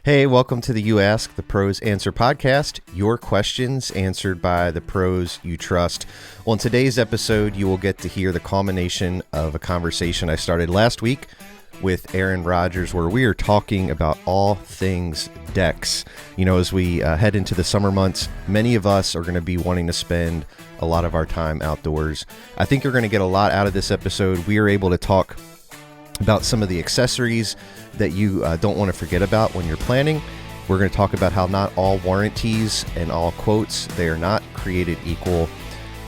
Hey, welcome to the You Ask the Pros Answer podcast. Your questions answered by the pros you trust. Well, in today's episode, you will get to hear the culmination of a conversation I started last week with Aaron Rodgers, where we are talking about all things decks. You know, as we head into the summer months, many of us are going to be wanting to spend a lot of our time outdoors. I think you're going to get a lot out of this episode. We are able to talk about some of the accessories that you don't want to forget about when you're planning. We're going to talk about how not all warranties and all quotes, they are not created equal.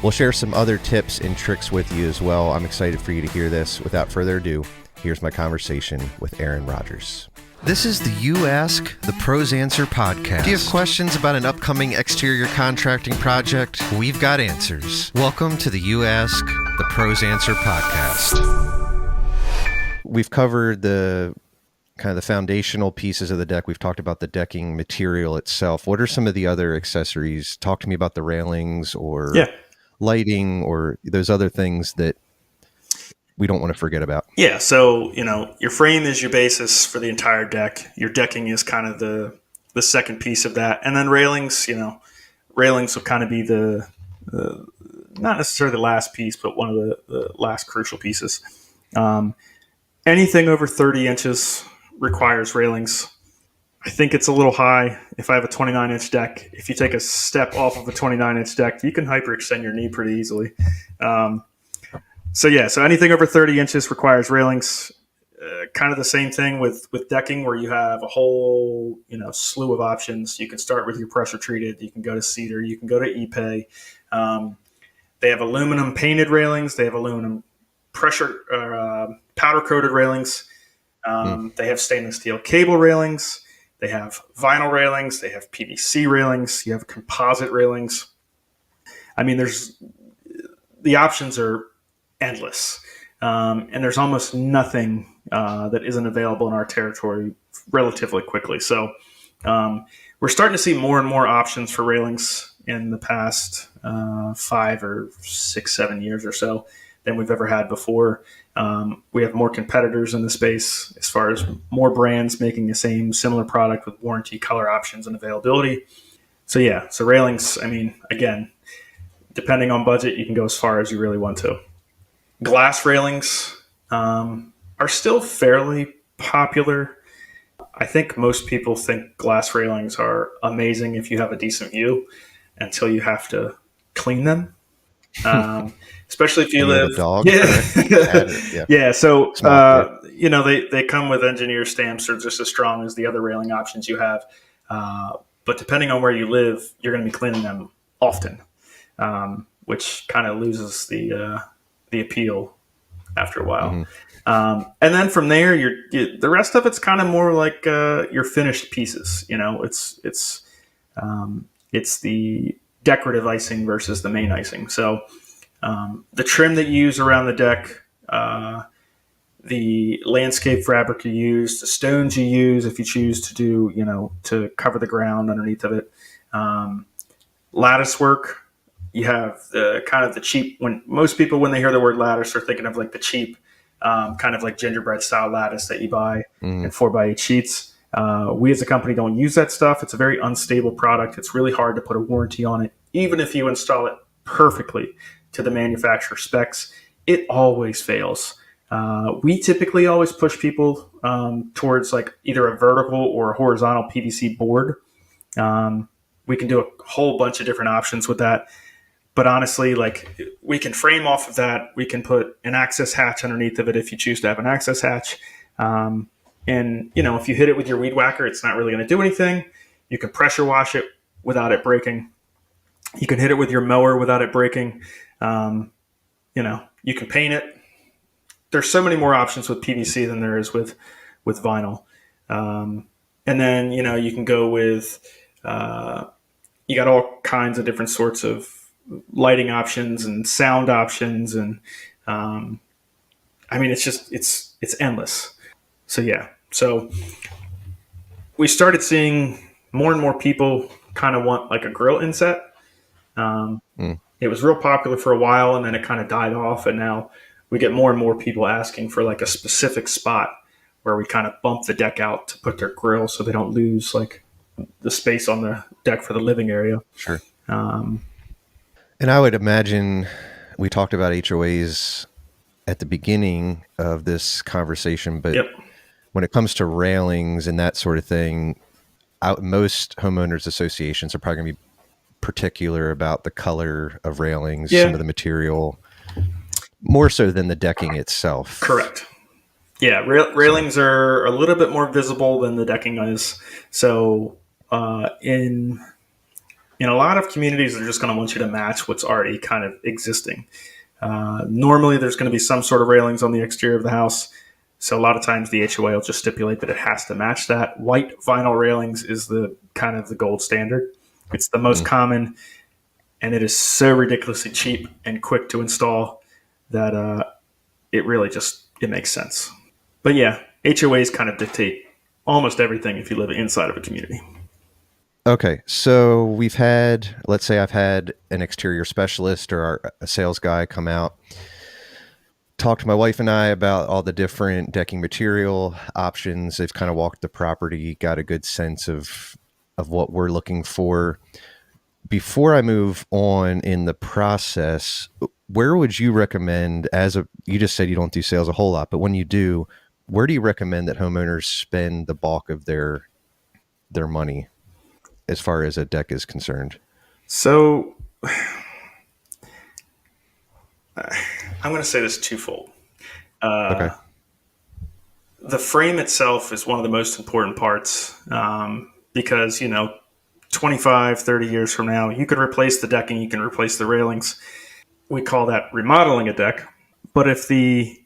We'll share some other tips and tricks with you as well. I'm excited for you to hear this. Without further ado, here's my conversation with Aaron Rodgers. This is the You Ask the Pros Answer podcast. Do you have questions about an upcoming exterior contracting project? We've got answers. Welcome to the You Ask the Pros Answer podcast. We've covered the kind of the foundational pieces of the deck. We've talked about the decking material itself. What are some of the other accessories? Talk to me about the railings or lighting or those other things that we don't want to forget about. Yeah. So, your frame is your basis for the entire deck. Your decking is kind of the second piece of that. And then railings will kind of be the not necessarily the last piece, but one of the last crucial pieces. Anything over 30 inches requires railings. I think it's a little high if I have a 29-inch deck. If you take a step off of a 29-inch deck, you can hyperextend your knee pretty easily. So anything over 30 inches requires railings. Kind of the same thing with decking, where you have a whole slew of options. You can start with your pressure treated. You can go to cedar. You can go to Ipe. They have aluminum painted railings. They have aluminum pressure powder coated railings. They have stainless steel cable railings. They have vinyl railings. They have PVC railings. You have composite railings. I mean, the options are endless. And there's almost nothing that isn't available in our territory relatively quickly. So we're starting to see more and more options for railings in the past 5 or 6, 7 years or so than we've ever had before. We have more competitors in the space as far as more brands making the similar product with warranty, color options, and availability. So railings, I mean, again, depending on budget, you can go as far as you really want to. Glass railings are still fairly popular. I think most people think glass railings are amazing if you have a decent view until you have to clean them. Especially if you live, a dog, yeah. So they come with engineer stamps. They're just as strong as the other railing options you have. But depending on where you live, you're going to be cleaning them often, which kind of loses the appeal after a while. Mm-hmm. And then from there, the rest of it's kind of more like your finished pieces. It's the decorative icing versus the main icing. So the trim that you use around the deck, the landscape fabric you use, the stones you use if you choose to do, to cover the ground underneath of it. Lattice work, you have the kind of the cheap, when most people, when they hear the word lattice, are thinking of like the cheap, kind of like gingerbread style lattice that you buy in 4x8 sheets. We as a company don't use that stuff. It's a very unstable product. It's really hard to put a warranty on it. Even if you install it perfectly to the manufacturer specs, it always fails. We typically always push people towards like either a vertical or a horizontal PVC board. We can do a whole bunch of different options with that. But honestly, like we can frame off of that. We can put an access hatch underneath of it if you choose to have an access hatch. And, if you hit it with your weed whacker, it's not really going to do anything. You can pressure wash it without it breaking. You can hit it with your mower without it breaking. You can paint it. There's so many more options with PVC than there is with vinyl. And then, you can go with, you got all kinds of different sorts of lighting options and sound options. And, it's endless. So we started seeing more and more people kind of want like a grill inset. It was real popular for a while and then it kind of died off. And now we get more and more people asking for like a specific spot where we kind of bump the deck out to put their grill so they don't lose like the space on the deck for the living area. Sure. Um, And I would imagine we talked about HOAs at the beginning of this conversation, but yep. when it comes to railings and that sort of thing, most homeowners associations are probably going to be particular about the color of railings, Yeah. some of the material, more so than the decking itself. Correct. Yeah, railings are a little bit more visible than the decking is. So in a lot of communities, they're just going to want you to match what's already kind of existing. Normally, there's going to be some sort of railings on the exterior of the house. So a lot of times the HOA will just stipulate that it has to match that. White vinyl railings is the kind of the gold standard. It's the most common, and it is so ridiculously cheap and quick to install that it really it makes sense. But yeah, HOAs kind of dictate almost everything if you live inside of a community. Okay, so let's say I've had an exterior specialist or a sales guy come out, talk to my wife and I about all the different decking material options. They've kind of walked the property, got a good sense of what we're looking for. Before I move on in the process, where would you recommend, you just said you don't do sales a whole lot, but when you do, where do you recommend that homeowners spend the bulk of their money as far as a deck is concerned? So I'm going to say this twofold. Okay. The frame itself is one of the most important parts because, 25, 30 years from now, you could replace the decking, you can replace the railings. We call that remodeling a deck. But if the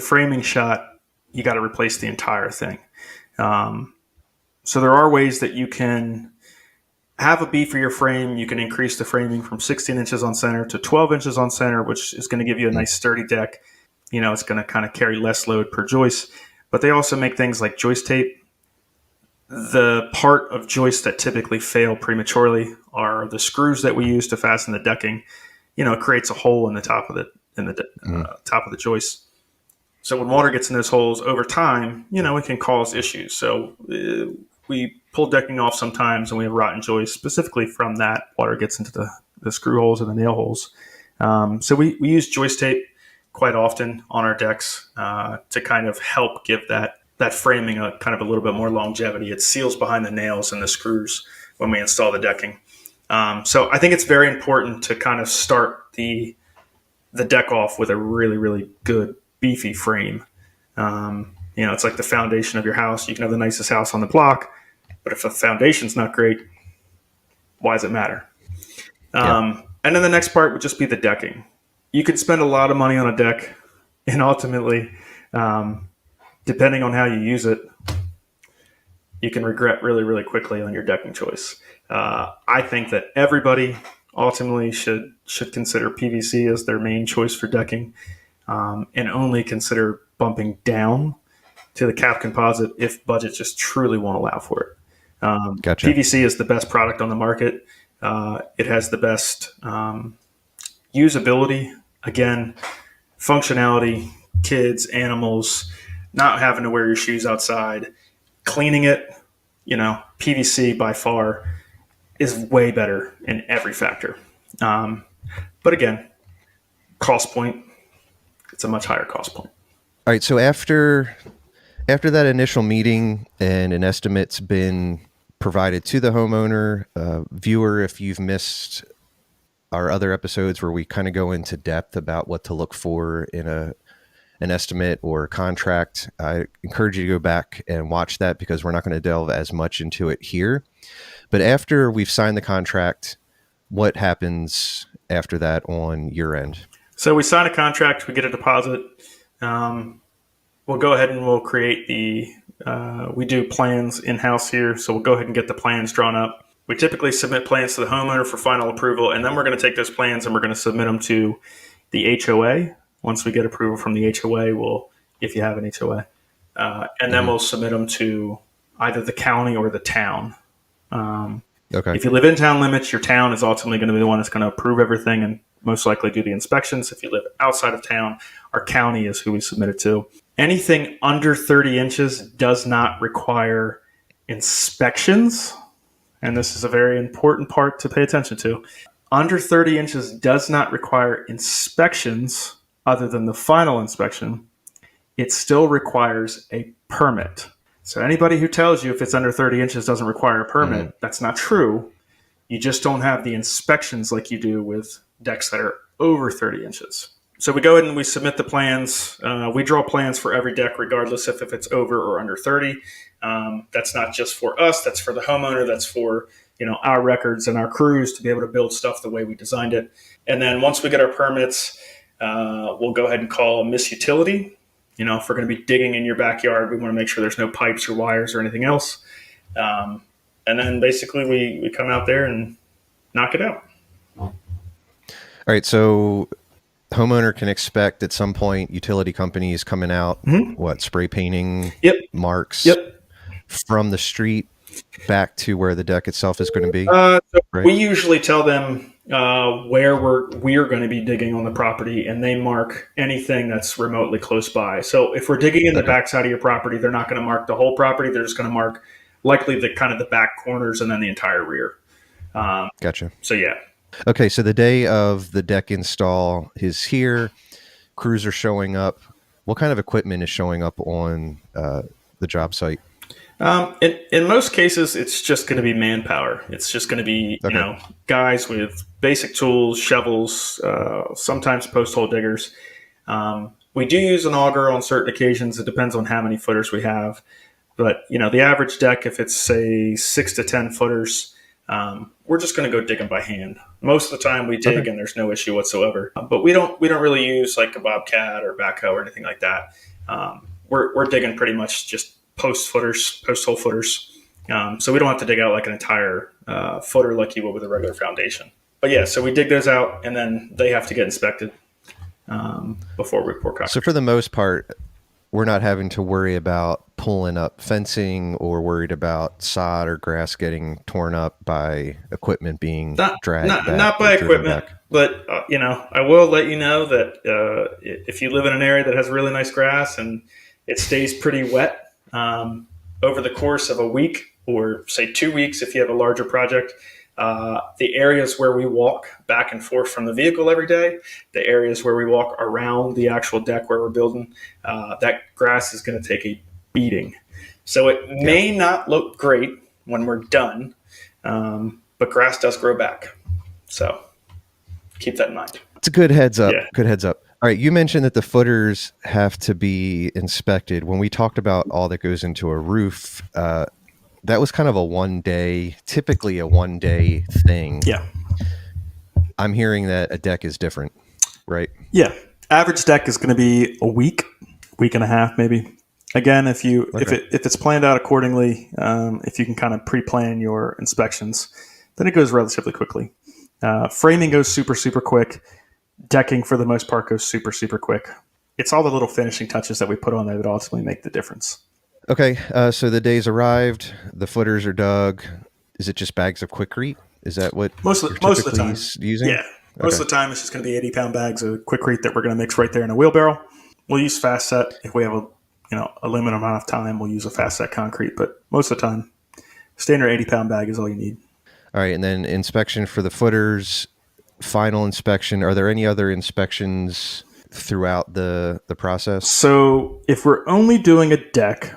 framing shot, you got to replace the entire thing. So there are ways that you can have a beefier frame. You can increase the framing from 16 inches on center to 12 inches on center, which is going to give you a nice sturdy deck. It's going to kind of carry less load per joist. But they also make things like joist tape. The part of joists that typically fail prematurely are the screws that we use to fasten the decking. It creates a hole in the top of top of the joist. So when water gets in those holes over time, it can cause issues. So we pull decking off sometimes, and we have rotten joists specifically from that. Water gets into the screw holes or the nail holes. So we use joist tape quite often on our decks to kind of help give that framing a kind of a little bit more longevity. It seals behind the nails and the screws when we install the decking. So I think it's very important to kind of start the deck off with a really, really good beefy frame. It's like the foundation of your house. You can have the nicest house on the block, but if the foundation's not great, why does it matter? And then the next part would just be the decking. You could spend a lot of money on a deck, and ultimately, depending on how you use it, you can regret really, really quickly on your decking choice. I think that everybody ultimately should consider PVC as their main choice for decking, and only consider bumping down to the cap composite if budget just truly won't allow for it. Gotcha. PVC is the best product on the market. It has the best usability. Again, functionality, kids, animals, not having to wear your shoes outside, cleaning it, PVC by far is way better in every factor. But again, cost point, it's a much higher cost point. All right. So after that initial meeting and an estimate's been provided to the homeowner, viewer, if you've missed our other episodes where we kind of go into depth about what to look for in an estimate or a contract, I encourage you to go back and watch that because we're not going to delve as much into it here. But after we've signed the contract, what happens after that on your end? So we sign a contract, we get a deposit. We'll go ahead and we'll create we do plans in-house here. So we'll go ahead and get the plans drawn up. We typically submit plans to the homeowner for final approval, and then we're going to take those plans and we're going to submit them to the HOA. Once we get approval from the HOA, if you have an HOA, and then we'll submit them to either the county or the town. Okay. If you live in town limits, your town is ultimately going to be the one that's going to approve everything and most likely do the inspections. If you live outside of town, our county is who we submit it to. Anything under 30 inches does not require inspections. And this is a very important part to pay attention to. Under 30 inches does not require inspections other than the final inspection. It still requires a permit. So anybody who tells you if it's under 30 inches doesn't require a permit, that's not true. You just don't have the inspections like you do with decks that are over 30 inches. So we go ahead and we submit the plans. We draw plans for every deck, regardless if it's over or under 30. That's not just for us. That's for the homeowner. That's for our records and our crews to be able to build stuff the way we designed it. And then once we get our permits, we'll go ahead and call a miss utility. If we're going to be digging in your backyard, we want to make sure there's no pipes or wires or anything else. And then basically we come out there and knock it out. All right. So homeowner can expect at some point utility companies coming out, spray painting marks from the street back to where the deck itself is going to be? So we usually tell them where we're going to be digging on the property, and they mark anything that's remotely close by. So if we're digging in the backside of your property, they're not going to mark the whole property. They're just going to mark likely the kind of the back corners and then the entire rear. Gotcha. So yeah. Okay, so the day of the deck install is here. Crews are showing up. What kind of equipment is showing up on the job site? In most cases, it's just going to be manpower. It's just going to be guys with basic tools, shovels, sometimes post-hole diggers. We do use an auger on certain occasions. It depends on how many footers we have. But the average deck, if it's say 6 to 10 footers, we're just going to go dig them by hand. Most of the time we dig and there's no issue whatsoever. But we don't really use like a bobcat or backhoe or anything like that. We're digging pretty much just post hole footers. So we don't have to dig out like an entire footer like you would with a regular foundation. But yeah, so we dig those out and then they have to get inspected before we pour concrete. So for the most part, we're not having to worry about pulling up fencing or worried about sod or grass getting torn up by equipment being dragged back. Not by equipment, but I will let you know that if you live in an area that has really nice grass and it stays pretty wet over the course of a week or say 2 weeks, if you have a larger project, the areas where we walk back and forth from the vehicle every day, the areas where we walk around the actual deck where we're building, that grass is going to take a beating. So it may not look great when we're done, but grass does grow back. So keep that in mind. It's a good heads up. Yeah. Good heads up. All right. You mentioned that the footers have to be inspected. When we talked about all that goes into a roof, that was kind of typically a one day thing. Yeah. I'm hearing that a deck is different, right? Yeah. Average deck is going to be a week and a half, maybe. Again, if it's planned out accordingly, if you can kind of pre-plan your inspections, then it goes relatively quickly. Framing goes super, super quick. Decking, for the most part, goes super, super quick. It's all the little finishing touches that we put on there that ultimately make the difference. Okay, so the day's arrived. The footers are dug. Is it just bags of Quikrete? Is that what most of the time using? Yeah, most of the time it's just going to be 80-pound bags of Quikrete that we're going to mix right there in a wheelbarrow. We'll use fast set if we have a limited amount of time. We'll use a fast set concrete, but most of the time, standard 80-pound bag is all you need. All right, and then inspection for the footers. Final inspection. Are there any other inspections throughout the process? So if we're only doing a deck,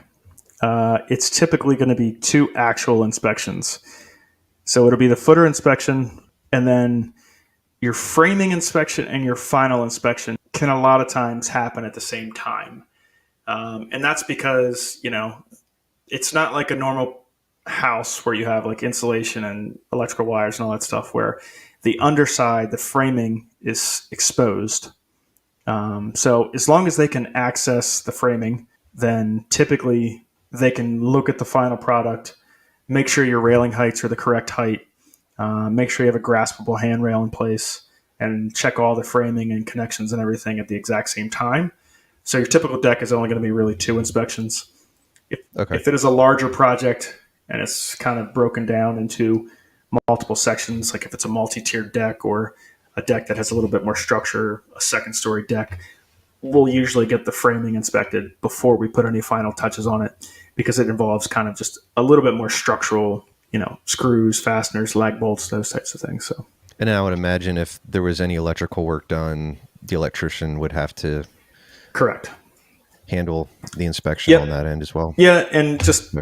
it's typically going to be 2 actual inspections. So it'll be the footer inspection, and then your framing inspection and your final inspection can a lot of times happen at the same time. And that's because, it's not like a normal house where you have like insulation and electrical wires and all that stuff where the underside, the framing is exposed. So as long as they can access the framing, then typically they can look at the final product, make sure your railing heights are the correct height, make sure you have a graspable handrail in place, and check all the framing and connections and everything at the exact same time. So your typical deck is only going to be really 2 inspections. If it is a larger project and it's kind of broken down into multiple sections, like if it's a multi-tiered deck or a deck that has a little bit more structure, a second-story deck, we'll usually get the framing inspected before we put any final touches on it, because it involves kind of just a little bit more structural, screws, fasteners, lag bolts, those types of things. So, And I would imagine if there was any electrical work done, the electrician would have to correct. handle the inspection Yep. on that end as well. Yeah, and just,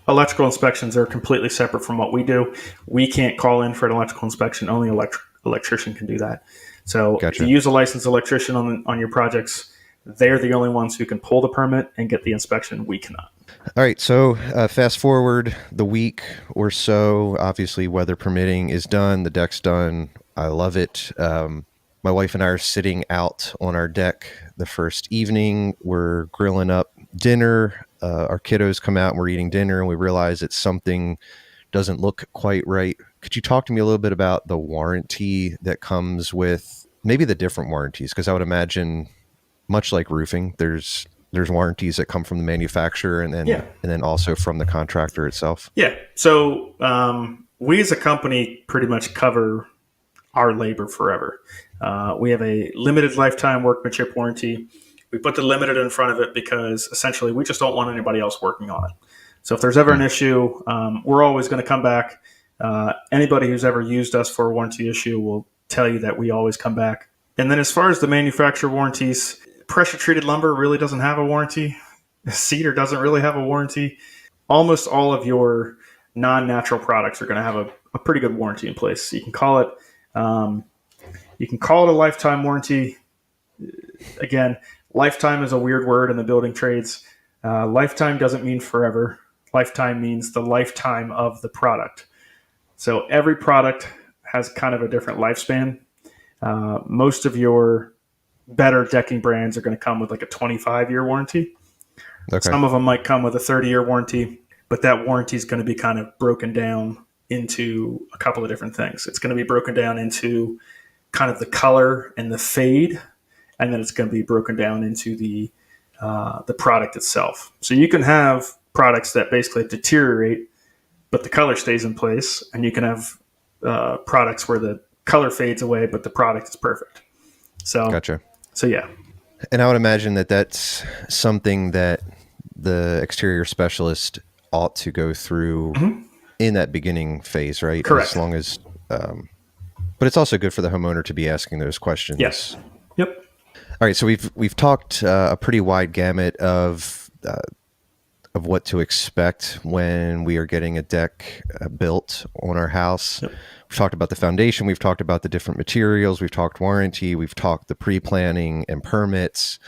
electrical inspections are completely separate from what we do. We can't call in for an electrical inspection. Only electrician can do that. So Gotcha. if you use a licensed electrician on your projects, they're the only ones who can pull the permit and get the inspection. We cannot. All right, so fast forward the week or so, obviously weather permitting is done, the deck's done. I love it. My wife and I are sitting out on our deck the first evening. We're grilling up dinner. Our kiddos come out and we're eating dinner, and we realize that something doesn't look quite right. Could you talk to me a little bit about the warranty that comes with maybe the different warranties? Because I would imagine, much like roofing, there's warranties that come from the manufacturer and then also from the contractor itself. Yeah. So we as a company pretty much cover our labor forever. We have a limited lifetime workmanship warranty. We put the limited in front of it because essentially we just don't want anybody else working on it. So if there's ever an issue, we're always going to come back. Anybody who's ever used us for a warranty issue will tell you that we always come back. And then as far as the manufacturer warranties, pressure treated lumber really doesn't have a warranty. Cedar doesn't really have a warranty. Almost all of your non-natural products are going to have a pretty good warranty in place. You can call it a lifetime warranty. Again, lifetime is a weird word in the building trades. Lifetime doesn't mean forever. Lifetime means the lifetime of the product. So every product has kind of a different lifespan. Most of your better decking brands are going to come with like a 25-year warranty. Okay. Some of them might come with a 30-year warranty, but that warranty is going to be kind of broken down into a couple of different things. It's going to be broken down into kind of the color and the fade, and then it's going to be broken down into the product itself. So you can have products that basically deteriorate, but the color stays in place, and you can have products where the color fades away, but the product is perfect. So, Gotcha. So yeah. And I would imagine that that's something that the exterior specialist ought to go through in that beginning phase, right? Correct. As long as, but it's also good for the homeowner to be asking those questions. Yes. Yep. All right, so we've talked a pretty wide gamut of what to expect when we are getting a deck built on our house. Yep. We've talked about the foundation. We've talked about the different materials. We've talked warranty. We've talked the pre-planning and permits.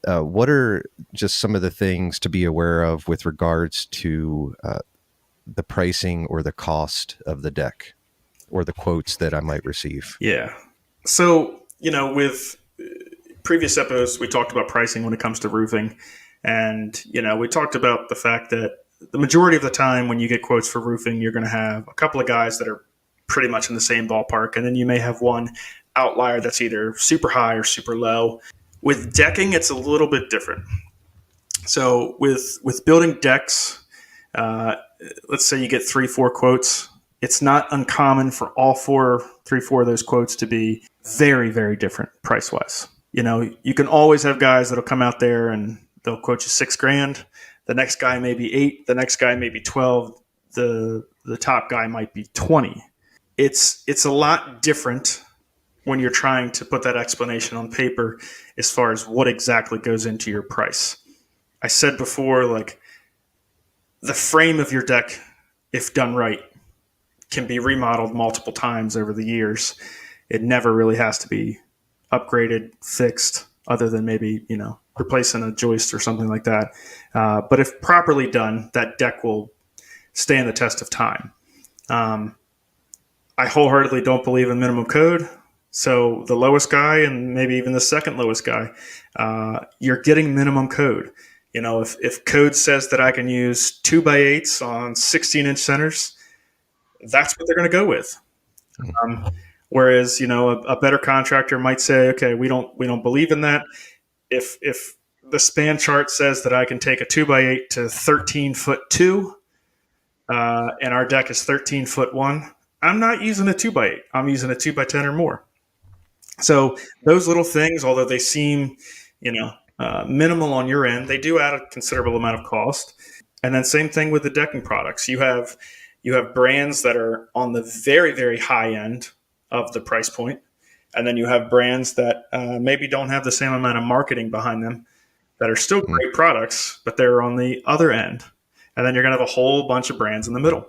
What are just some of the things to be aware of with regards to the pricing or the cost of the deck or the quotes that I might receive? Yeah. So, with previous episodes, we talked about pricing when it comes to roofing. And, we talked about the fact that the majority of the time when you get quotes for roofing, you're going to have a couple of guys that are pretty much in the same ballpark. And then you may have one outlier that's either super high or super low. With decking, it's a little bit different. So with building decks, let's say you get 3-4 quotes. It's not uncommon for all 3-4 of those quotes to be very, very different price-wise. You can always have guys that'll come out there and they'll quote you $6,000. The next guy may be 8. The next guy may be 12. The top guy might be 20. It's a lot different when you're trying to put that explanation on paper as far as what exactly goes into your price. I said before, like, the frame of your deck, if done right, can be remodeled multiple times over the years. It never really has to be upgraded, fixed, other than maybe, replacing a joist or something like that. But if properly done, that deck will stand the test of time. I wholeheartedly don't believe in minimum code. So the lowest guy and maybe even the second lowest guy, you're getting minimum code. If code says that I can use 2x8s on 16-inch centers, that's what they're going to go with. Whereas, a better contractor might say, okay, we don't believe in that. If the span chart says that I can take a 2x8 to 13'2", and our deck is 13'1", I'm not using a 2x8. I'm using a 2x10 or more. So those little things, although they seem minimal on your end. They do add a considerable amount of cost. And then same thing with the decking products. You have brands that are on the very, very high end of the price point. And then you have brands that maybe don't have the same amount of marketing behind them that are still great products, but they're on the other end. And then you're going to have a whole bunch of brands in the middle.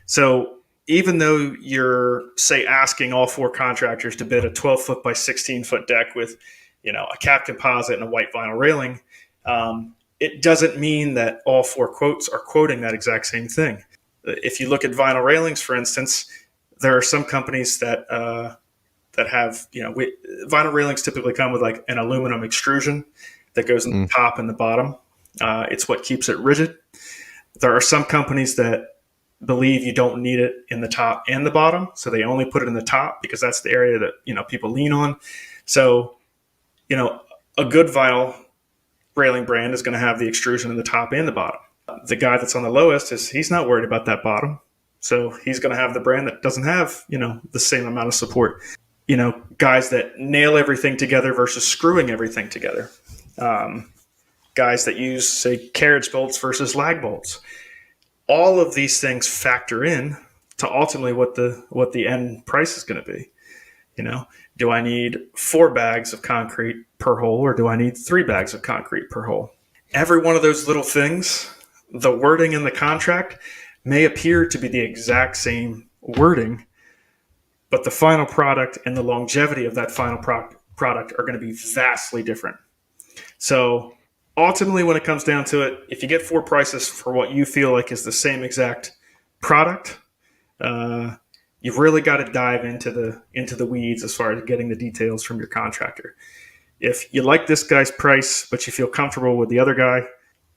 So even though you're, say, asking all 4 contractors to bid a 12-foot by 16-foot deck with, a cap composite and a white vinyl railing, it doesn't mean that all 4 quotes are quoting that exact same thing. If you look at vinyl railings, for instance, there are some companies that have, vinyl railings typically come with like an aluminum extrusion that goes in the top and the bottom. It's what keeps it rigid. There are some companies that believe you don't need it in the top and the bottom, so they only put it in the top because that's the area that people lean on. So a good vinyl railing brand is going to have the extrusion in the top and the bottom. The guy that's on the lowest he's not worried about that bottom, so he's going to have the brand that doesn't have the same amount of support. Guys that nail everything together versus screwing everything together. Guys that use, say, carriage bolts versus lag bolts. All of these things factor in to ultimately what the end price is going to be. Do I need 4 bags of concrete per hole, or do I need 3 bags of concrete per hole? Every one of those little things, the wording in the contract may appear to be the exact same wording, but the final product and the longevity of that final product are going to be vastly different. So ultimately, when it comes down to it, if you get 4 prices for what you feel like is the same exact product, you've really got to dive into the weeds as far as getting the details from your contractor. If you like this guy's price, but you feel comfortable with the other guy,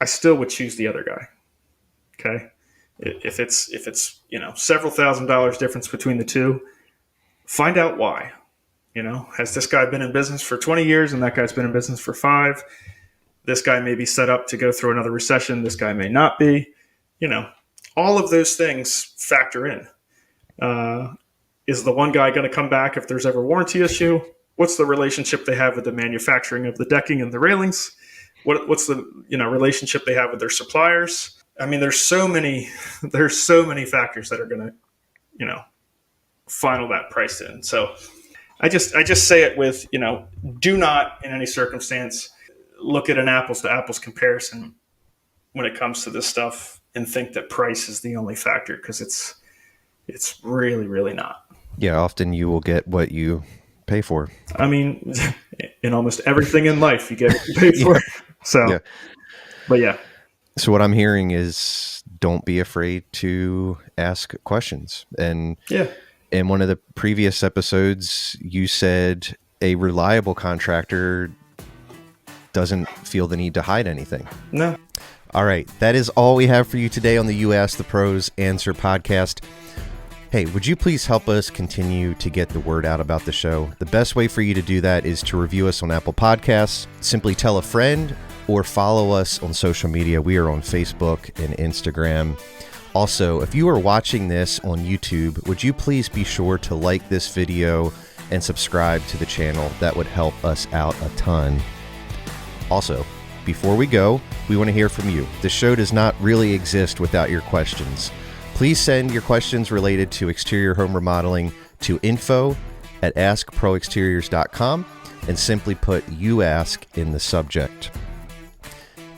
I still would choose the other guy. Okay. If it's several $1,000s difference between the two, find out why. Has this guy been in business for 20 years and that guy's been in business for 5? This guy may be set up to go through another recession. This guy may not be. All of those things factor in. Is the one guy going to come back if there's ever a warranty issue? What's the relationship they have with the manufacturing of the decking and the railings? What's the relationship they have with their suppliers? I mean, there's so many factors that are going to final that price in. So I just say it with do not in any circumstance look at an apples to apples comparison when it comes to this stuff and think that price is the only factor, because it's really, really not. Yeah, often you will get what you pay for. I mean, in almost everything in life, you get what you pay for. Yeah. So, yeah. But yeah. So what I'm hearing is don't be afraid to ask questions. And in one of the previous episodes, you said a reliable contractor doesn't feel the need to hide anything. No. All right. That is all we have for you today on the You Ask the Pros Answer podcast. Hey, would you please help us continue to get the word out about the show? The best way for you to do that is to review us on Apple Podcasts. Simply tell a friend or follow us on social media. We are on Facebook and Instagram. Also, if you are watching this on YouTube, would you please be sure to like this video and subscribe to the channel? That would help us out a ton. Also, before we go, we want to hear from you. The show does not really exist without your questions. Please send your questions related to exterior home remodeling to info@askproexteriors.com and simply put "You Ask" in the subject.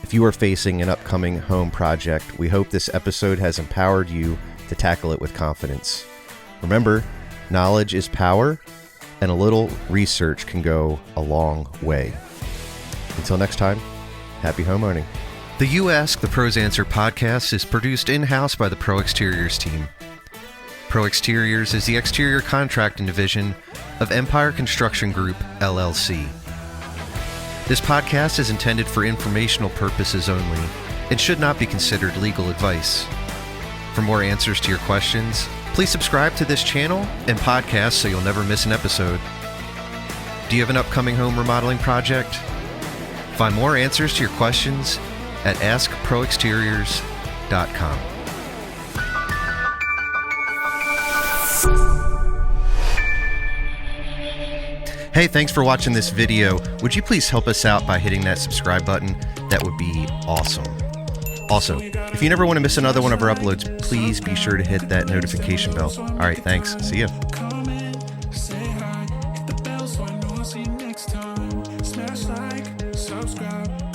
If you are facing an upcoming home project, we hope this episode has empowered you to tackle it with confidence. Remember, knowledge is power, and a little research can go a long way. Until next time, happy homeowning. The You Ask the Pros Answer podcast is produced in-house by the Pro Exteriors team. Pro Exteriors is the exterior contracting division of Empire Construction Group, LLC. This podcast is intended for informational purposes only and should not be considered legal advice. For more answers to your questions, please subscribe to this channel and podcast so you'll never miss an episode. Do you have an upcoming home remodeling project? Find more answers to your questions at askproexteriors.com. Hey, thanks for watching this video. Would you please help us out by hitting that subscribe button? That would be awesome. Also, if you never want to miss another one of our uploads, please be sure to hit that notification bell. All right, thanks. See ya. Smash like, subscribe.